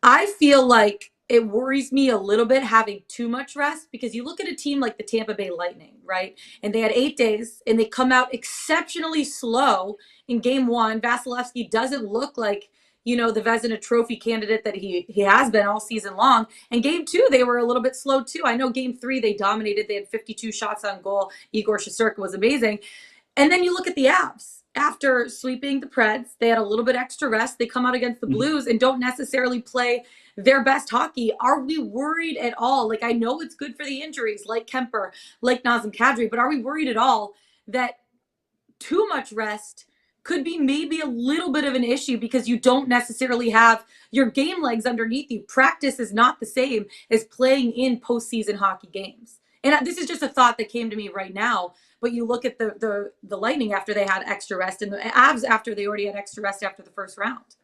I feel like it worries me a little bit having too much rest, because you look at a team like the Tampa Bay Lightning, right? And they had 8 days and they come out exceptionally slow in game one. Vasilevsky doesn't look like, the Vezina Trophy candidate that he has been all season long. And game two, they were a little bit slow too. I know game three, they dominated. They had 52 shots on goal. Igor Shesterkin was amazing. And then you look at the Avs. After sweeping the Preds, they had a little bit extra rest. They come out against the Blues and don't necessarily play their best hockey. Are we worried at all? Like, I know it's good for the injuries, like Kemper, like Nazem Kadri, but are we worried at all that too much rest could be maybe a little bit of an issue, because you don't necessarily have your game legs underneath you? Practice is not the same as playing in postseason hockey games. And this is just a thought that came to me right now. But you look at the Lightning after they had extra rest, and the Avs after they already had extra rest after the first round.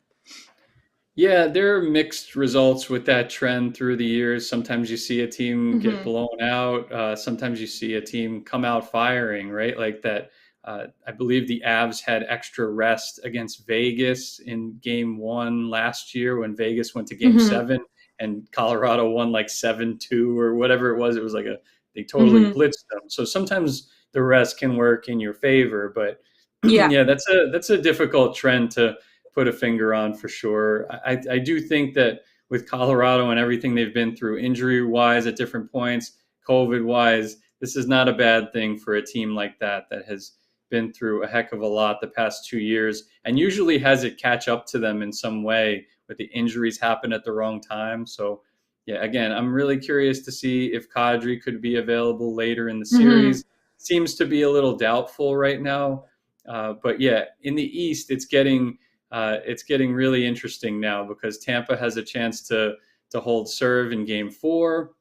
Yeah, there are mixed results with that trend through the years. Sometimes you see a team get blown out. Sometimes you see a team come out firing, right? Like that. I believe the Avs had extra rest against Vegas in game one last year when Vegas went to game seven and Colorado won like 7-2 or whatever it was. It was like they totally blitzed them. So sometimes the rest can work in your favor, but yeah, that's a difficult trend to put a finger on for sure. I do think that with Colorado and everything they've been through injury wise at different points, COVID wise, this is not a bad thing for a team like that has been through a heck of a lot the past 2 years and usually has it catch up to them in some way, but the injuries happen at the wrong time. So yeah, again, I'm really curious to see if Kadri could be available later in the series. Seems to be a little doubtful right now. But yeah, in the East, it's getting really interesting now because Tampa has a chance to hold serve in game 4.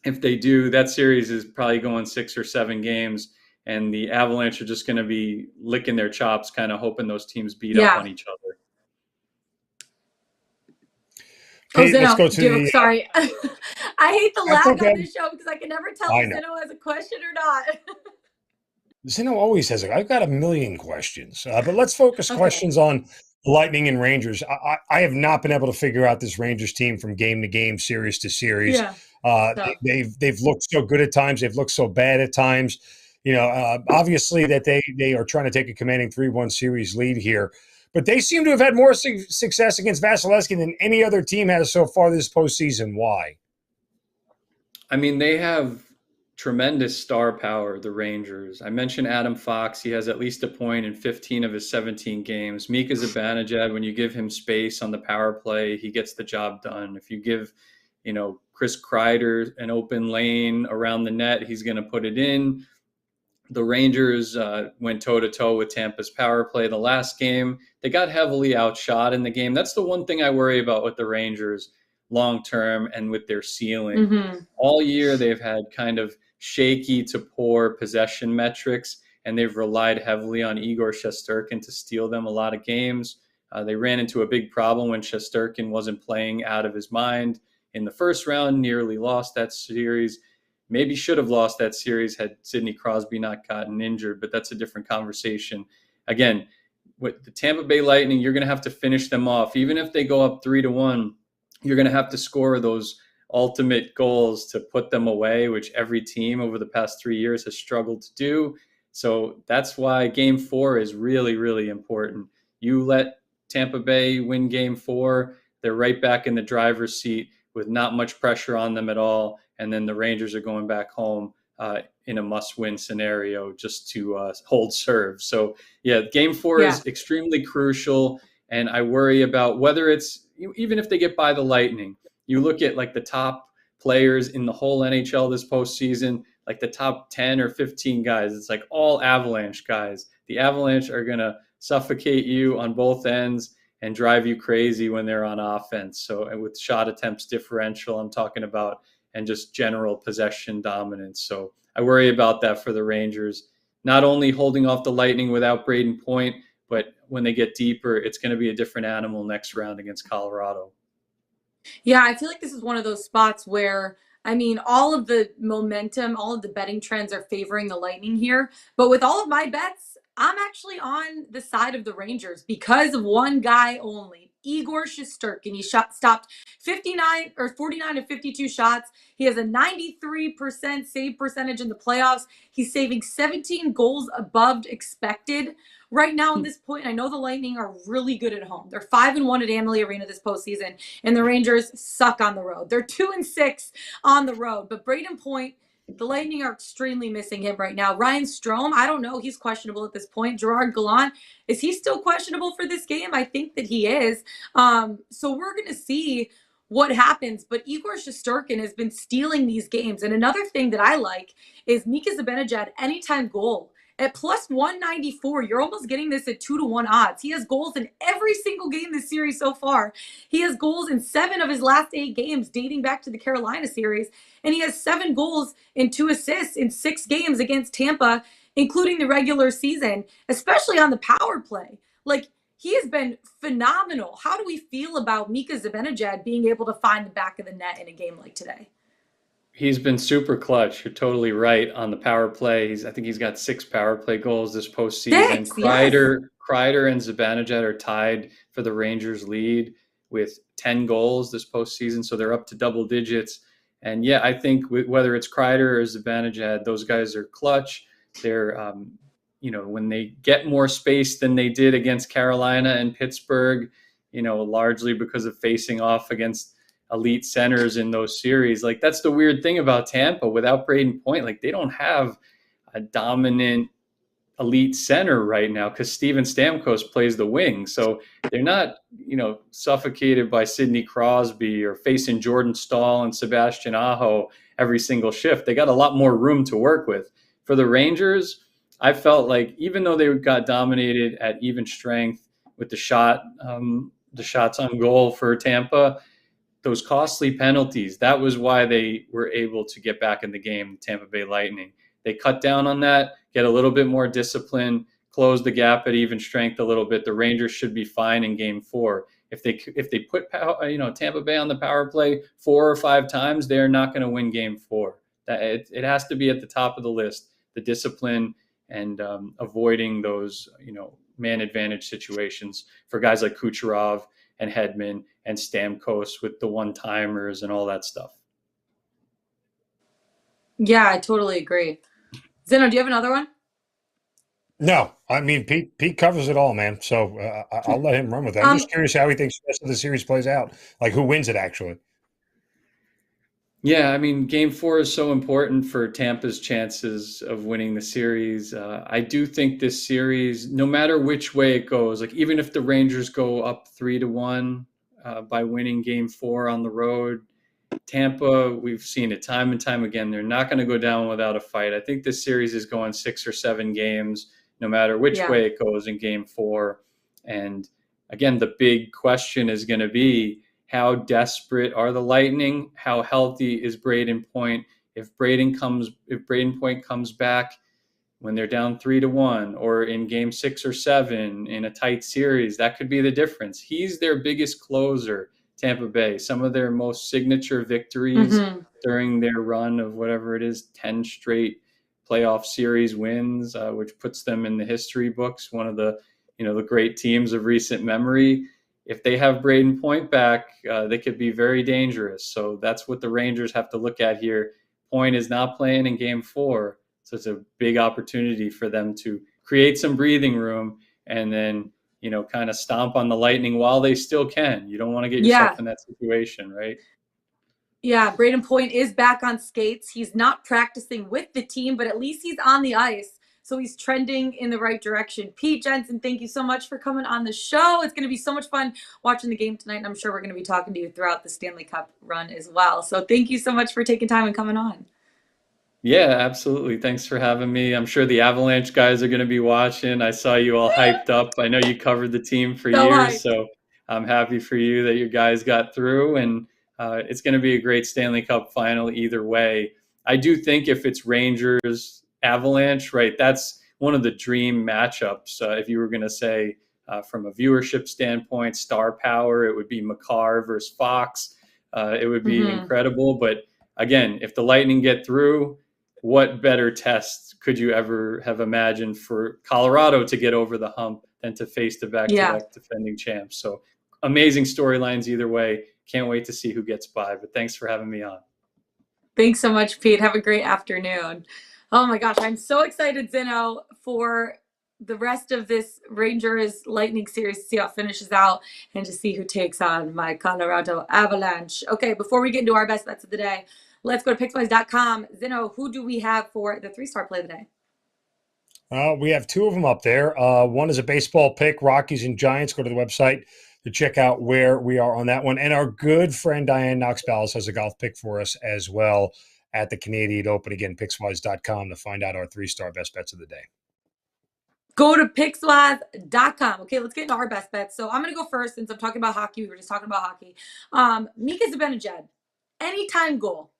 If they do, that series is probably going 6 or 7 games, and the Avalanche are just going to be licking their chops, kind of hoping those teams beat up on each other. Okay, let's go to sorry. I hate the lag on this show because I can never tell if Zeno has a question or not. Zeno always has I've got a million questions, but let's focus questions on Lightning and Rangers. I have not been able to figure out this Rangers team from game to game, series to series. They've looked so good at times. They've looked so bad at times. Obviously that they are trying to take a commanding 3-1 series lead here. But they seem to have had more success against Vasilevsky than any other team has so far this postseason. Why? I mean, they have tremendous star power, the Rangers. I mentioned Adam Fox. He has at least a point in 15 of his 17 games. Mika Zibanejad, when you give him space on the power play, he gets the job done. If you give, Chris Kreider an open lane around the net, he's going to put it in. The Rangers went toe-to-toe with Tampa's power play the last game. They got heavily outshot in the game. That's the one thing I worry about with the Rangers long-term and with their ceiling. All year they've had kind of shaky to poor possession metrics, and they've relied heavily on Igor Shesterkin to steal them a lot of games. They ran into a big problem when Shesterkin wasn't playing out of his mind in the first round, nearly lost that series. Maybe should have lost that series had Sidney Crosby not gotten injured, but that's a different conversation. Again, with the Tampa Bay Lightning, you're going to have to finish them off. Even if they go up 3-1, you're going to have to score those ultimate goals to put them away, which every team over the past 3 years has struggled to do. So that's why game 4 is really, really important. You let Tampa Bay win game 4, they're right back in the driver's seat with not much pressure on them at all. And then the Rangers are going back home in a must-win scenario just to hold serve. So, yeah, game 4 is extremely crucial. And I worry about whether it's, even if they get by the Lightning, you look at like the top players in the whole NHL this postseason, like the top 10 or 15 guys, it's like all Avalanche guys. The Avalanche are going to suffocate you on both ends and drive you crazy when they're on offense. So, and with shot attempts differential, I'm talking about, and just general possession dominance. So I worry about that for the Rangers, not only holding off the Lightning without Braden Point, but when they get deeper, it's going to be a different animal next round against Colorado. Yeah, I feel like this is one of those spots where, I mean, all of the momentum, all of the betting trends are favoring the Lightning here. But with all of my bets, I'm actually on the side of the Rangers because of one guy only, Igor Shesterkin. He stopped 49 of 52 shots. He has a 93% save percentage in the playoffs. He's saving 17 goals above expected right now at this point. I know the Lightning are really good at home. They're 5-1 at Amalie Arena this postseason, and the Rangers suck on the road. They're 2-6 on the road. But Braden Point, the Lightning are extremely missing him right now. Ryan Strome, I don't know. He's questionable at this point. Gerard Gallant, is he still questionable for this game? I think that he is. So we're going to see what happens. But Igor Shesterkin has been stealing these games. And another thing that I like is Mika Zibanejad anytime goal. At plus 194, you're almost getting this at 2-1 odds. He has goals in every single game this series so far. He has goals in 7 of his last 8 games dating back to the Carolina series. And he has 7 goals and 2 assists in 6 games against Tampa, including the regular season, especially on the power play. Like, he has been phenomenal. How do we feel about Mika Zibanejad being able to find the back of the net in a game like today? He's been super clutch. You're totally right on the power play. I think he's got 6 power play goals this postseason. 6, yes. Kreider and Zibanejad are tied for the Rangers lead with 10 goals this postseason, so they're up to double digits. And yeah, I think whether it's Kreider or Zibanejad, those guys are clutch. They're, when they get more space than they did against Carolina and Pittsburgh, largely because of facing off against elite centers in those series. Like, that's the weird thing about Tampa. Without Braden Point, like, they don't have a dominant elite center right now because Steven Stamkos plays the wing. So they're not, suffocated by Sidney Crosby or facing Jordan Staal and Sebastian Aho every single shift. They got a lot more room to work with. For the Rangers, I felt like even though they got dominated at even strength with the shots on goal for Tampa, those costly penalties, that was why they were able to get back in the game, the Tampa Bay Lightning. They cut down on that, get a little bit more discipline, close the gap at even strength a little bit. The Rangers should be fine in Game 4. If they put Tampa Bay on the power play 4 or 5 times, they're not going to win Game 4. It has to be at the top of the list, the discipline and avoiding those man advantage situations for guys like Kucherov and Hedman and Stamkos with the one-timers and all that stuff. Yeah, I totally agree. Zeno, do you have another one? No, I mean, Pete covers it all, man. So I'll let him run with that. I'm just curious how he thinks the rest of the series plays out. Like, who wins it, actually? Yeah, I mean, Game 4 is so important for Tampa's chances of winning the series. I do think this series, no matter which way it goes, like even if the Rangers go up 3-1 by winning Game 4 on the road, Tampa, we've seen it time and time again, they're not going to go down without a fight. I think this series is going 6 or 7 games, no matter which way it goes in Game 4. And again, the big question is going to be, how desperate are the Lightning? How healthy is Braden Point? If Braden Point comes back when they're down 3-1, or in Game 6 or 7 in a tight series, that could be the difference. He's their biggest closer, Tampa Bay. Some of their most signature victories during their run of whatever it is, 10 straight playoff series wins, which puts them in the history books, one of the the great teams of recent memory. If they have Braden Point back, they could be very dangerous. So that's what the Rangers have to look at here. Point is not playing in Game 4, so it's a big opportunity for them to create some breathing room and then, kind of stomp on the Lightning while they still can. You don't want to get yourself in that situation, right? Yeah, Braden Point is back on skates. He's not practicing with the team, but at least he's on the ice. So he's trending in the right direction. Pete, Jensen, thank you so much for coming on the show. It's going to be so much fun watching the game tonight, and I'm sure we're going to be talking to you throughout the Stanley Cup run as well. So thank you so much for taking time and coming on. Yeah, absolutely. Thanks for having me. I'm sure the Avalanche guys are going to be watching. I saw you all hyped up. I know you covered the team for years, so I'm happy for you that your guys got through, and it's going to be a great Stanley Cup final either way. I do think if it's Rangers Avalanche, right, that's one of the dream matchups. If you were going to say from a viewership standpoint, star power, it would be Makar versus Fox. It would be incredible. But again, if the Lightning get through, what better test could you ever have imagined for Colorado to get over the hump than to face the back-to-back defending champs? So amazing storylines either way. Can't wait to see who gets by, but thanks for having me on. Thanks so much, Pete. Have a great afternoon. Oh my gosh, I'm so excited, Zeno, for the rest of this Rangers Lightning series to see how it finishes out and to see who takes on my Colorado Avalanche. Okay, before we get into our best bets of the day, let's go to Pickswise.com. Zeno, who do we have for the 3-star play of the day? We have two of them up there. One is a baseball pick, Rockies and Giants. Go to the website to check out where we are on that one. And our good friend Diane Knox-Ballas has a golf pick for us as well at the Canadian Open. Again, Pickswise.com to find out our 3-star best bets of the day. Go to Pickswise.com. Okay, let's get into our best bets. So I'm going to go first since I'm talking about hockey. We were just talking about hockey. Mika Zibanejad, anytime goal,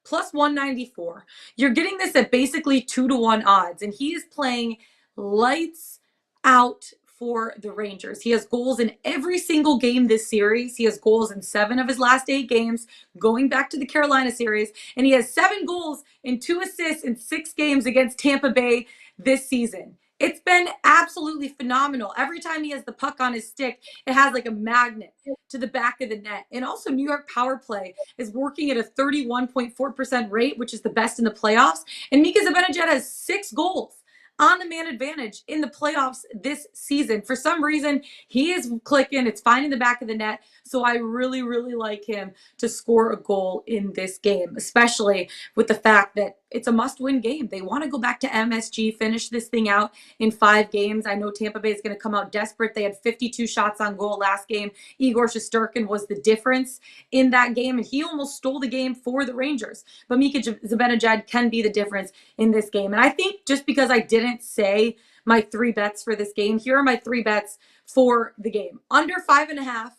plus 194. You're getting this at basically 2-1 odds, and he is playing lights out for the Rangers. He has goals in every single game this series. He has goals in 7 of his last 8 games, going back to the Carolina series, and he has 7 goals and 2 assists in 6 games against Tampa Bay this season. It's been absolutely phenomenal. Every time he has the puck on his stick, it has like a magnet to the back of the net. And also New York power play is working at a 31.4% rate, which is the best in the playoffs. And Mika Zibanejad has 6 goals on the man advantage in the playoffs this season. For some reason, he is clicking. It's finding the back of the net. So I really, really like him to score a goal in this game, especially with the fact that it's a must-win game. They want to go back to MSG, finish this thing out in 5 games. I know Tampa Bay is going to come out desperate. They had 52 shots on goal last game. Igor Shesterkin was the difference in that game, and he almost stole the game for the Rangers. But Mika Zibanejad can be the difference in this game. And I think just because I didn't say my 3 bets for this game, here are my 3 bets for the game. Under 5.5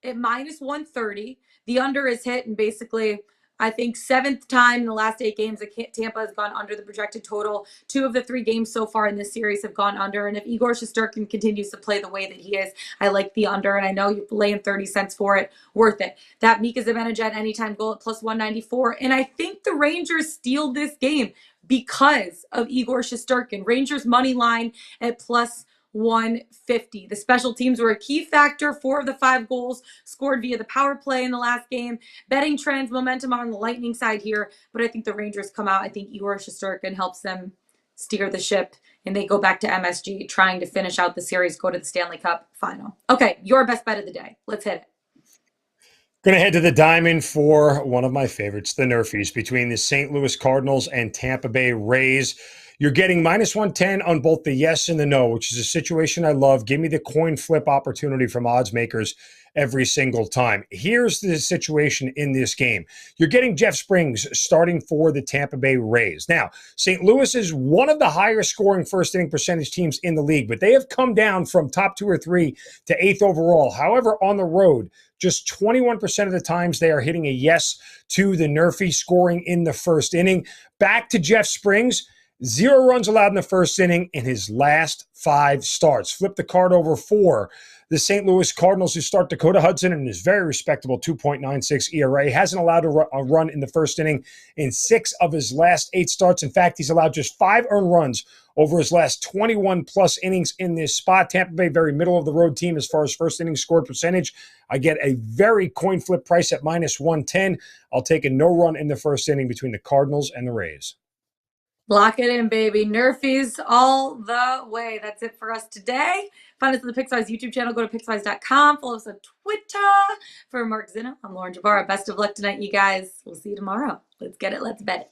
at minus 130. The under is hit, and basically, I think 7th time in the last 8 games that Tampa has gone under the projected total. 2 of the 3 games so far in this series have gone under. And if Igor Shesterkin continues to play the way that he is, I like the under. And I know you're laying 30 cents for it. Worth it. That Mika Zibanejad anytime goal at plus 194. And I think the Rangers steal this game because of Igor Shesterkin. Rangers money line at plus 150. The special teams were a key factor. 4 of the 5 goals scored via the power play in the last game. Betting trends, momentum on the Lightning side here, but I think the Rangers come out. I think Igor Shesterkin helps them steer the ship, and they go back to MSG trying to finish out the series, go to the Stanley Cup final. Okay, your best bet of the day. Let's hit it. Going to head to the Diamond for one of my favorites, the Nerfies, between the St. Louis Cardinals and Tampa Bay Rays. You're getting minus 110 on both the yes and the no, which is a situation I love. Give me the coin flip opportunity from odds makers every single time. Here's the situation in this game. You're getting Jeff Springs starting for the Tampa Bay Rays. Now, St. Louis is one of the higher scoring first inning percentage teams in the league, but they have come down from top 2 or 3 to 8th overall. However, on the road, just 21% of the times they are hitting a yes to the Nerfie, scoring in the first inning. Back to Jeff Springs. 0 runs allowed in the first inning in his last 5 starts. Flip the card over for the St. Louis Cardinals, who start Dakota Hudson in his very respectable 2.96 ERA. Hasn't allowed a run in the first inning in 6 of his last 8 starts. In fact, he's allowed just 5 earned runs over his last 21-plus innings in this spot. Tampa Bay, very middle-of-the-road team as far as first inning scored percentage. I get a very coin flip price at minus 110. I'll take a no run in the first inning between the Cardinals and the Rays. Lock it in, baby. Nerfies all the way. That's it for us today. Find us on the Pickswise YouTube channel. Go to Pickswise.com. Follow us on Twitter. For Mark Zinno, I'm Lauren Jabara. Best of luck tonight, you guys. We'll see you tomorrow. Let's get it. Let's bet it.